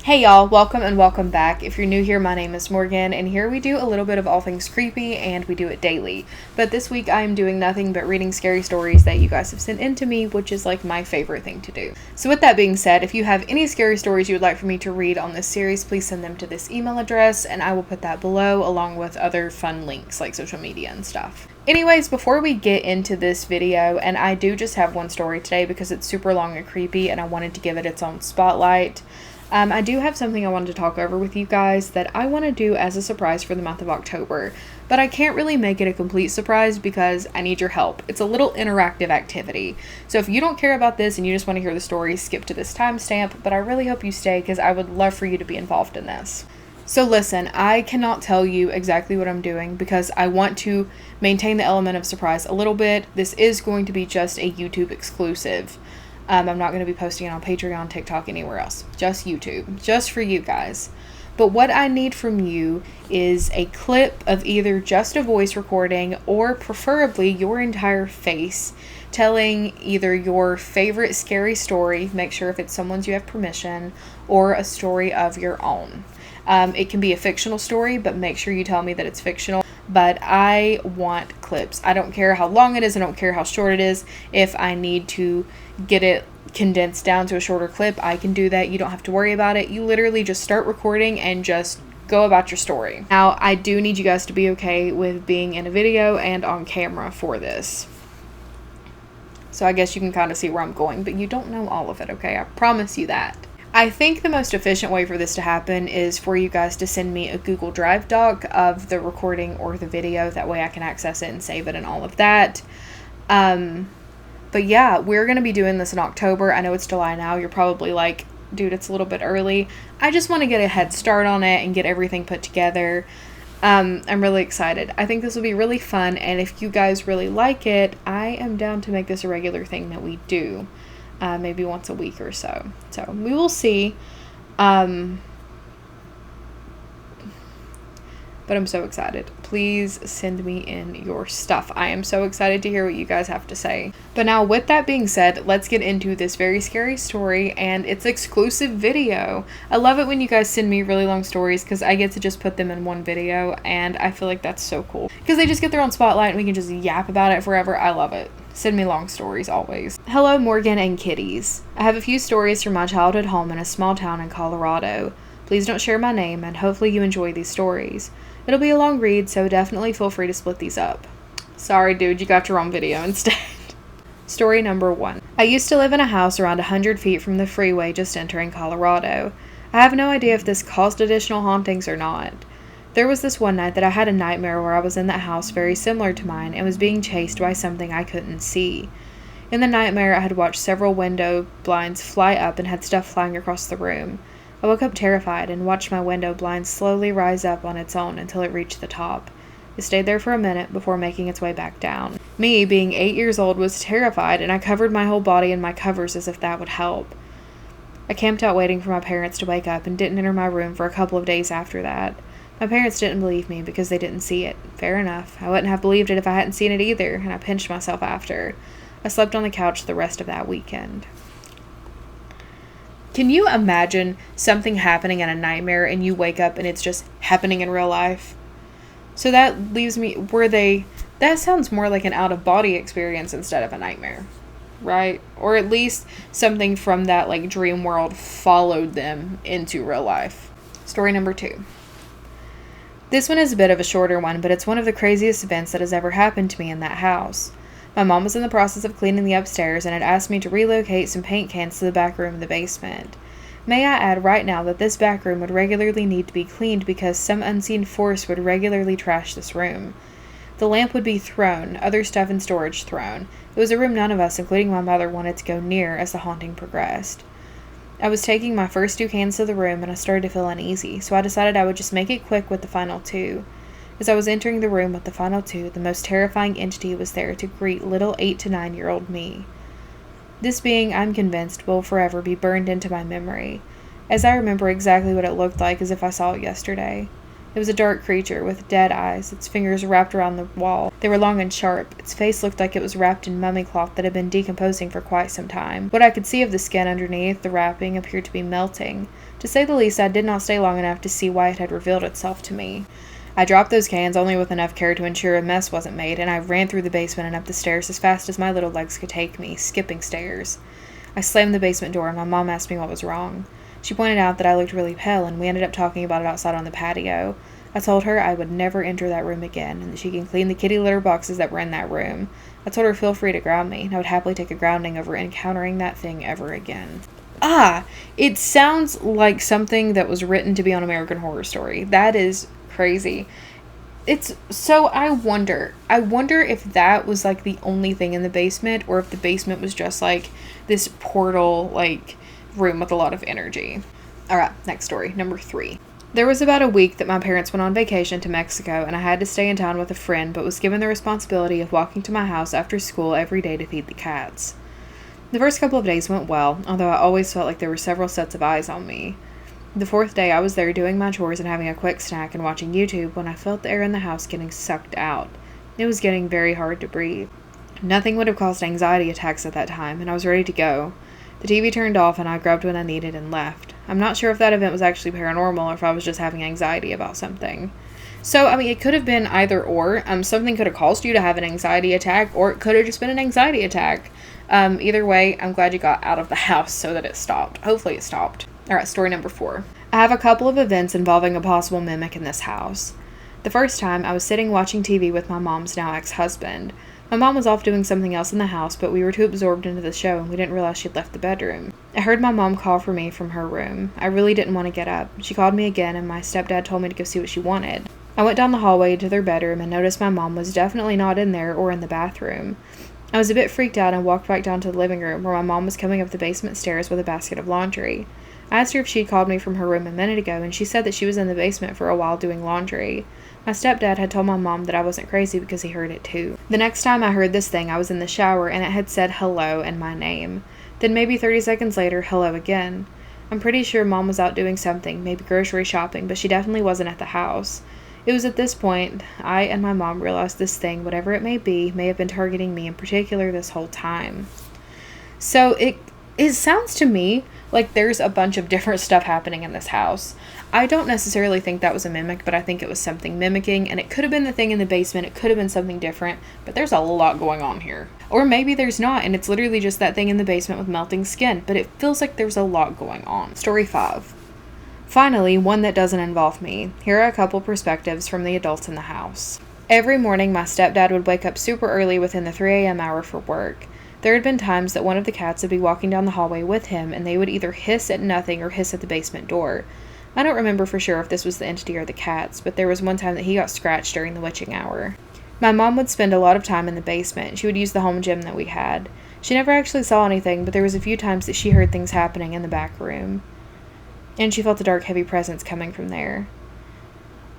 Hey y'all, welcome and welcome back. If you're new here, my name is Morgan, and here we do a little bit of all things creepy, and we do it daily. But this week I am doing nothing but reading scary stories that you guys have sent in to me, which is like my favorite thing to do. So with that being said, if you have any scary stories you would like for me to read on this series, please send them to this email address, and I will put that below along with other fun links like social media and stuff. Anyways, before we get into this video, and I do just have one story today because it's super long and creepy and I wanted to give it its own spotlight. I do have something I wanted to talk over with you guys that I want to do as a surprise for the month of October, but I can't really make it a complete surprise because I need your help. It's a little interactive activity. So if you don't care about this and you just want to hear the story, skip to this timestamp, but I really hope you stay because I would love for you to be involved in this. So listen, I cannot tell you exactly what I'm doing because I want to maintain the element of surprise a little bit. This is going to be just a YouTube exclusive. I'm not going to be posting it on Patreon, TikTok, anywhere else. Just YouTube. Just for you guys. But what I need from you is a clip of either just a voice recording or preferably your entire face telling either your favorite scary story, make sure if it's someone's you have permission, or a story of your own. It can be a fictional story, but make sure you tell me that it's fictional. But I want clips. I don't care how long it is. I don't care how short it is. If I need to get it condensed down to a shorter clip, I can do that. You don't have to worry about it. You literally just start recording and just go about your story. Now, I do need you guys to be okay with being in a video and on camera for this. So I guess you can kind of see where I'm going, but you don't know all of it, okay? I promise you that. I think the most efficient way for this to happen is for you guys to send me a Google Drive doc of the recording or the video. That way I can access it and save it and all of that. But yeah, we're going to be doing this in October. I know it's July now. You're probably like, dude, it's a little bit early. I just want to get a head start on it and get everything put together. I'm really excited. I think this will be really fun. And if you guys really like it, I am down to make this a regular thing that we do. Maybe once a week or so. So we will see. But I'm so excited. Please send me in your stuff. I am so excited to hear what you guys have to say. But now with that being said, let's get into this very scary story and its exclusive video. I love it when you guys send me really long stories because I get to just put them in one video and I feel like that's so cool. Because they just get their own spotlight and we can just yap about it forever. I love it. Send me long stories always. Hello, Morgan and kitties. I have a few stories from my childhood home in a small town in Colorado. Please don't share my name and hopefully you enjoy these stories. It'll be a long read, so definitely feel free to split these up. Sorry, dude, you got your own video instead. Story number 1. I used to live in a house around 100 feet from the freeway just entering Colorado. I have no idea if this caused additional hauntings or not. There was this one night that I had a nightmare where I was in that house very similar to mine and was being chased by something I couldn't see. In the nightmare, I had watched several window blinds fly up and had stuff flying across the room. I woke up terrified and watched my window blind slowly rise up on its own until it reached the top. It stayed there for a minute before making its way back down. Me, being 8 years old, was terrified and I covered my whole body in my covers as if that would help. I camped out waiting for my parents to wake up and didn't enter my room for a couple of days after that. My parents didn't believe me because they didn't see it. Fair enough. I wouldn't have believed it if I hadn't seen it either, and I pinched myself after. I slept on the couch the rest of that weekend. Can you imagine something happening in a nightmare and you wake up and it's just happening in real life? So that leaves me, that sounds more like an out-of-body experience instead of a nightmare, right? Or at least something from that like dream world followed them into real life. Story number 2. This one is a bit of a shorter one, but it's one of the craziest events that has ever happened to me in that house. My mom was in the process of cleaning the upstairs and had asked me to relocate some paint cans to the back room in the basement. May I add right now that this back room would regularly need to be cleaned because some unseen force would regularly trash this room. The lamp would be thrown, other stuff in storage thrown. It was a room none of us, including my mother, wanted to go near as the haunting progressed. I was taking my first 2 cans to the room and I started to feel uneasy, so I decided I would just make it quick with the final 2. As I was entering the room with the final 2, the most terrifying entity was there to greet little 8 to 9-year-old me. This being, I'm convinced, will forever be burned into my memory, as I remember exactly what it looked like as if I saw it yesterday. It was a dark creature with dead eyes, its fingers wrapped around the wall. They were long and sharp. Its face looked like it was wrapped in mummy cloth that had been decomposing for quite some time. What I could see of the skin underneath the wrapping appeared to be melting. To say the least, I did not stay long enough to see why it had revealed itself to me. I dropped those cans only with enough care to ensure a mess wasn't made, and I ran through the basement and up the stairs as fast as my little legs could take me, skipping stairs. I slammed the basement door, and my mom asked me what was wrong. She pointed out that I looked really pale, and we ended up talking about it outside on the patio. I told her I would never enter that room again, and that she can clean the kitty litter boxes that were in that room. I told her feel free to ground me, and I would happily take a grounding over encountering that thing ever again. It sounds like something that was written to be on American Horror Story. That is crazy. I wonder if that was like the only thing in the basement, or if the basement was just like this portal, like, room with a lot of energy. Alright, next story, number 3. There was about a week that my parents went on vacation to Mexico, and I had to stay in town with a friend, but was given the responsibility of walking to my house after school every day to feed the cats. The first couple of days went well, although I always felt like there were several sets of eyes on me. The 4th day, I was there doing my chores and having a quick snack and watching YouTube when I felt the air in the house getting sucked out. It was getting very hard to breathe. Nothing would have caused anxiety attacks at that time, and I was ready to go. The TV turned off, and I grabbed what I needed and left. I'm not sure if that event was actually paranormal or if I was just having anxiety about something. So, it could have been either or. Something could have caused you to have an anxiety attack, or it could have just been an anxiety attack. Either way, I'm glad you got out of the house so that it stopped. Hopefully it stopped. Alright, story number 4. I have a couple of events involving a possible mimic in this house. The first time, I was sitting watching TV with my mom's now ex-husband. My mom was off doing something else in the house, but we were too absorbed into the show and we didn't realize she'd left the bedroom. I heard my mom call for me from her room. I really didn't want to get up. She called me again, and my stepdad told me to go see what she wanted. I went down the hallway to their bedroom and noticed my mom was definitely not in there or in the bathroom. I was a bit freaked out and walked back down to the living room, where my mom was coming up the basement stairs with a basket of laundry. I asked her if she'd called me from her room a minute ago, and she said that she was in the basement for a while doing laundry. My stepdad had told my mom that I wasn't crazy because he heard it too. The next time I heard this thing, I was in the shower, and it had said hello and my name. Then maybe 30 seconds later, hello again. I'm pretty sure Mom was out doing something, maybe grocery shopping, but she definitely wasn't at the house. It was at this point I and my mom realized this thing, whatever it may be, may have been targeting me in particular this whole time. So it sounds to me like there's a bunch of different stuff happening in this house. I don't necessarily think that was a mimic, but I think it was something mimicking, and it could have been the thing in the basement, it could have been something different, but there's a lot going on here. Or maybe there's not, and it's literally just that thing in the basement with melting skin, but it feels like there's a lot going on. Story 5. Finally, one that doesn't involve me. Here are a couple perspectives from the adults in the house. Every morning, my stepdad would wake up super early within the 3 a.m. hour for work. There had been times that one of the cats would be walking down the hallway with him, and they would either hiss at nothing or hiss at the basement door. I don't remember for sure if this was the entity or the cats, but there was one time that he got scratched during the witching hour. My mom would spend a lot of time in the basement. She would use the home gym that we had. She never actually saw anything, but there was a few times that she heard things happening in the back room. And she felt a dark, heavy presence coming from there.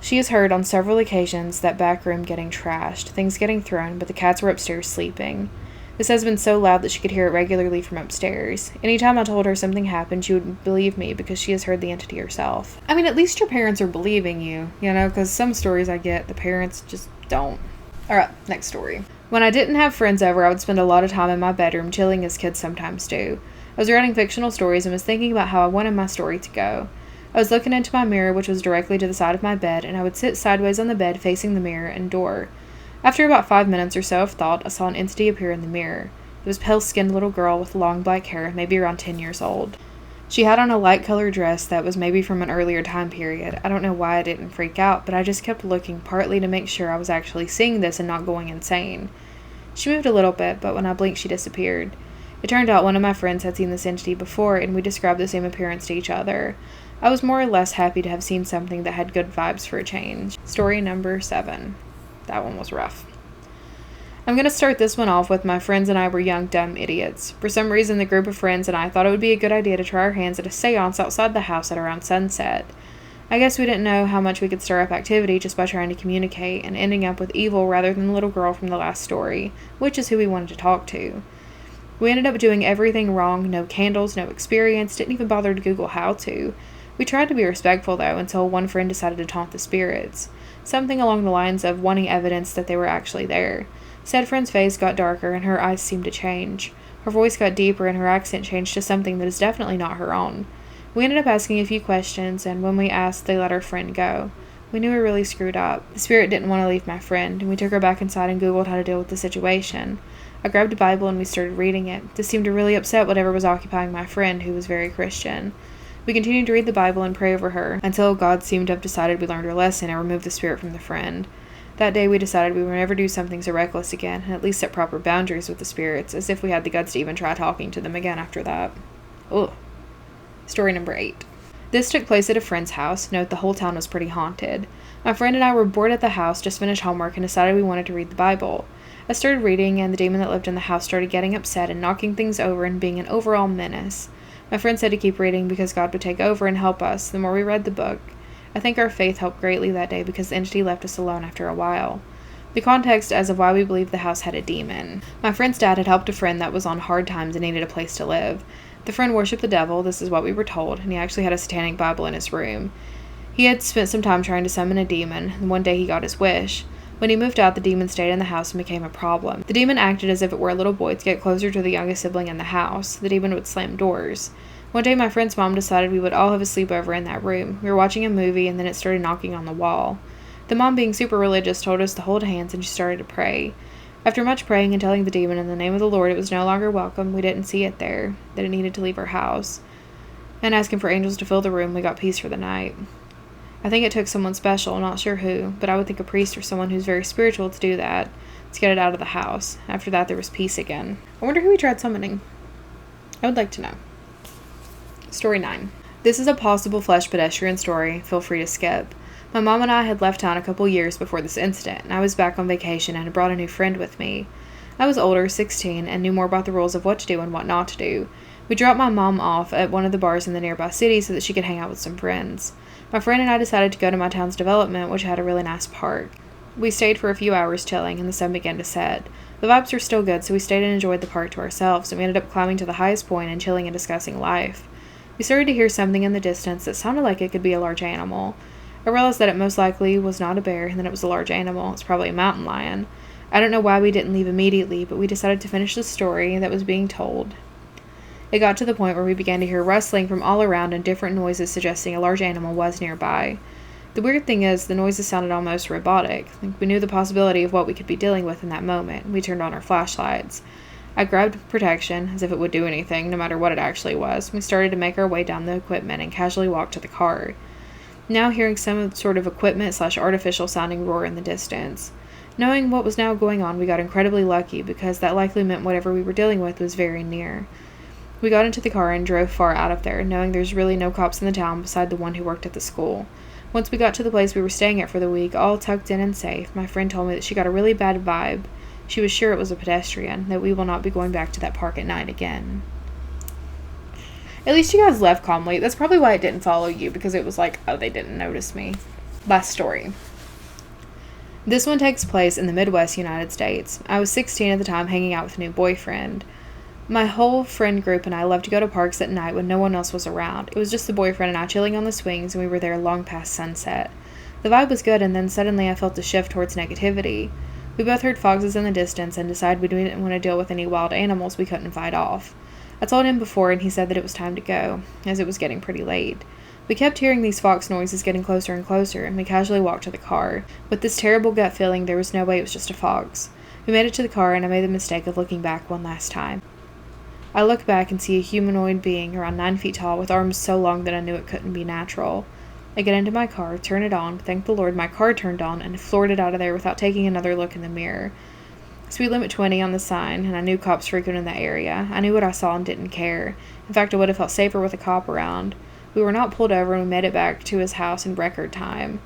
She has heard on several occasions that back room getting trashed, things getting thrown, but the cats were upstairs sleeping. This has been so loud that she could hear it regularly from upstairs. Anytime I told her something happened, she would believe me because she has heard the entity herself. I mean, at least your parents are believing you, because some stories I get, the parents just don't. Alright, next story. When I didn't have friends over, I would spend a lot of time in my bedroom chilling as kids sometimes do. I was writing fictional stories and was thinking about how I wanted my story to go. I was looking into my mirror, which was directly to the side of my bed, and I would sit sideways on the bed facing the mirror and door. After about 5 minutes or so of thought, I saw an entity appear in the mirror. It was a pale-skinned little girl with long black hair, maybe around 10 years old. She had on a light-colored dress that was maybe from an earlier time period. I don't know why I didn't freak out, but I just kept looking, partly to make sure I was actually seeing this and not going insane. She moved a little bit, but when I blinked, she disappeared. It turned out one of my friends had seen this entity before, and we described the same appearance to each other. I was more or less happy to have seen something that had good vibes for a change. Story number 7. That one was rough. I'm going to start this one off with my friends and I were young, dumb idiots. For some reason, the group of friends and I thought it would be a good idea to try our hands at a seance outside the house at around sunset. I guess we didn't know how much we could stir up activity just by trying to communicate and ending up with evil rather than the little girl from the last story, which is who we wanted to talk to. We ended up doing everything wrong, no candles, no experience, didn't even bother to Google how to. We tried to be respectful, though, until one friend decided to taunt the spirits. Something along the lines of wanting evidence that they were actually there. Said friend's face got darker and her eyes seemed to change. Her voice got deeper and her accent changed to something that is definitely not her own. We ended up asking a few questions, and when we asked, they let our friend go. We knew we really screwed up. The spirit didn't want to leave my friend, and we took her back inside and Googled how to deal with the situation. I grabbed a Bible and we started reading it. This seemed to really upset whatever was occupying my friend, who was very Christian. We continued to read the Bible and pray over her, until God seemed to have decided we learned our lesson and removed the spirit from the friend. That day we decided we would never do something so reckless again, and at least set proper boundaries with the spirits, as if we had the guts to even try talking to them again after that. Ugh. Story number 8. This took place at a friend's house. Note, the whole town was pretty haunted. My friend and I were bored at the house, just finished homework, and decided we wanted to read the Bible. I started reading, and the demon that lived in the house started getting upset and knocking things over and being an overall menace. My friend said to keep reading because God would take over and help us the more we read the book. I think our faith helped greatly that day because the entity left us alone after a while. The context as of why we believed the house had a demon. My friend's dad had helped a friend that was on hard times and needed a place to live. The friend worshipped the devil, this is what we were told, and he actually had a satanic Bible in his room. He had spent some time trying to summon a demon, and one day he got his wish. When he moved out, the demon stayed in the house and became a problem. The demon acted as if it were a little boy to get closer to the youngest sibling in the house. The demon would slam doors. One day my friend's mom decided we would all have a sleepover in that room. We were watching a movie and then it started knocking on the wall. The mom, being super religious, told us to hold hands and she started to pray. After much praying and telling the demon in the name of the Lord it was no longer welcome, we didn't see it there, that it needed to leave our house, and asking for angels to fill the room, we got peace for the night. I think it took someone special, not sure who, but I would think a priest or someone who's very spiritual to do that, to get it out of the house. After that, there was peace again. I wonder who we tried summoning. I would like to know. Story 9. This is a possible flesh pedestrian story. Feel free to skip. My mom and I had left town a couple years before this incident, and I was back on vacation and had brought a new friend with me. I was older, 16, and knew more about the rules of what to do and what not to do. We dropped my mom off at one of the bars in the nearby city so that she could hang out with some friends. My friend and I decided to go to my town's development, which had a really nice park. We stayed for a few hours chilling, and the sun began to set. The vibes were still good, so we stayed and enjoyed the park to ourselves, and we ended up climbing to the highest point and chilling and discussing life. We started to hear something in the distance that sounded like it could be a large animal. I realized that it most likely was not a bear, and that it was a large animal. It's probably a mountain lion. I don't know why we didn't leave immediately, but we decided to finish the story that was being told. It got to the point where we began to hear rustling from all around and different noises suggesting a large animal was nearby. The weird thing is, the noises sounded almost robotic. We knew the possibility of what we could be dealing with in that moment. We turned on our flashlights. I grabbed protection, as if it would do anything, no matter what it actually was. We started to make our way down the equipment and casually walked to the car. Now hearing some sort of equipment/artificial sounding roar in the distance. Knowing what was now going on, we got incredibly lucky because that likely meant whatever we were dealing with was very near. We got into the car and drove far out of there, knowing there's really no cops in the town beside the one who worked at the school. Once we got to the place we were staying at for the week, all tucked in and safe, my friend told me that she got a really bad vibe. She was sure it was a pedestrian, that we will not be going back to that park at night again. At least you guys left calmly. That's probably why it didn't follow you, because it was like, oh, they didn't notice me. Last story. This one takes place in the Midwest United States. I was 16 at the time, hanging out with a new boyfriend. My whole friend group and I loved to go to parks at night when no one else was around. It was just the boyfriend and I chilling on the swings, and we were there long past sunset. The vibe was good, and then suddenly I felt a shift towards negativity. We both heard foxes in the distance and decided we didn't want to deal with any wild animals we couldn't fight off. I told him before, and he said that it was time to go, as it was getting pretty late. We kept hearing these fox noises getting closer and closer, and we casually walked to the car. With this terrible gut feeling, there was no way it was just a fox. We made it to the car, and I made the mistake of looking back one last time. I look back and see a humanoid being around 9 feet tall with arms so long that I knew it couldn't be natural. I get into my car, turn it on, thank the Lord my car turned on, and floored it out of there without taking another look in the mirror. Speed limit 20 on the sign, and I knew cops frequented the area. I knew what I saw and didn't care. In fact, I would have felt safer with a cop around. We were not pulled over, and we made it back to his house in record time.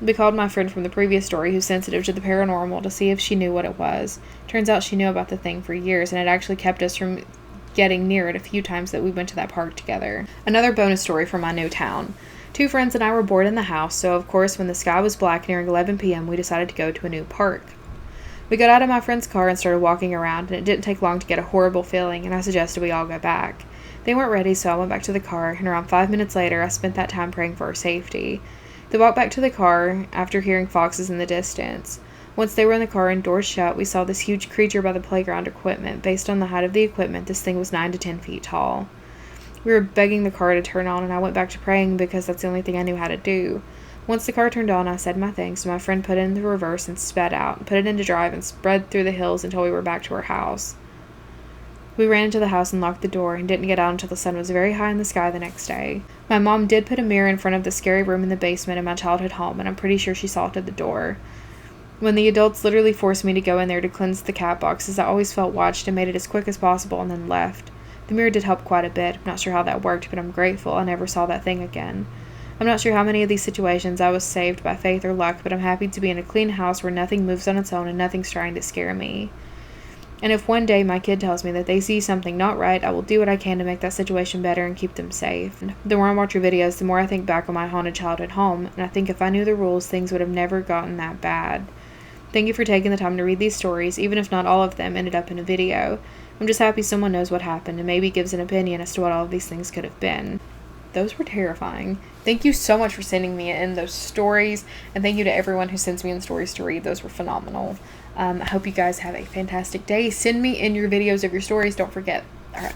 We called my friend from the previous story who's sensitive to the paranormal to see if she knew what it was. Turns out she knew about the thing for years, and it actually kept us from getting near it a few times that we went to that park together. Another bonus story from my new town. 2 friends and I were bored in the house, so of course when the sky was black nearing 11 p.m. we decided to go to a new park. We got out of my friend's car and started walking around, and it didn't take long to get a horrible feeling, and I suggested we all go back. They weren't ready, so I went back to the car, and around 5 minutes later I spent that time praying for our safety. They walked back to the car after hearing foxes in the distance. Once they were in the car and doors shut, we saw this huge creature by the playground equipment. Based on the height of the equipment, this thing was 9 to 10 feet tall. We were begging the car to turn on, and I went back to praying because that's the only thing I knew how to do. Once the car turned on, I said my thanks, and my friend put it in the reverse and sped out, put it into drive, and sped through the hills until we were back to our house. We ran into the house and locked the door and didn't get out until the sun was very high in the sky the next day. My mom did put a mirror in front of the scary room in the basement of my childhood home, and I'm pretty sure she saw it at the door. When the adults literally forced me to go in there to cleanse the cat boxes, I always felt watched and made it as quick as possible and then left. The mirror did help quite a bit. I'm not sure how that worked, but I'm grateful I never saw that thing again. I'm not sure how many of these situations I was saved by faith or luck, but I'm happy to be in a clean house where nothing moves on its own and nothing's trying to scare me. And if one day my kid tells me that they see something not right, I will do what I can to make that situation better and keep them safe. The more I watch your videos, the more I think back on my haunted childhood home, and I think if I knew the rules, things would have never gotten that bad. Thank you for taking the time to read these stories, even if not all of them ended up in a video. I'm just happy someone knows what happened and maybe gives an opinion as to what all of these things could have been. Those were terrifying. Thank you so much for sending me in those stories, and thank you to everyone who sends me in stories to read. Those were phenomenal. I hope you guys have a fantastic day. Send me in your videos of your stories. Don't forget. All right.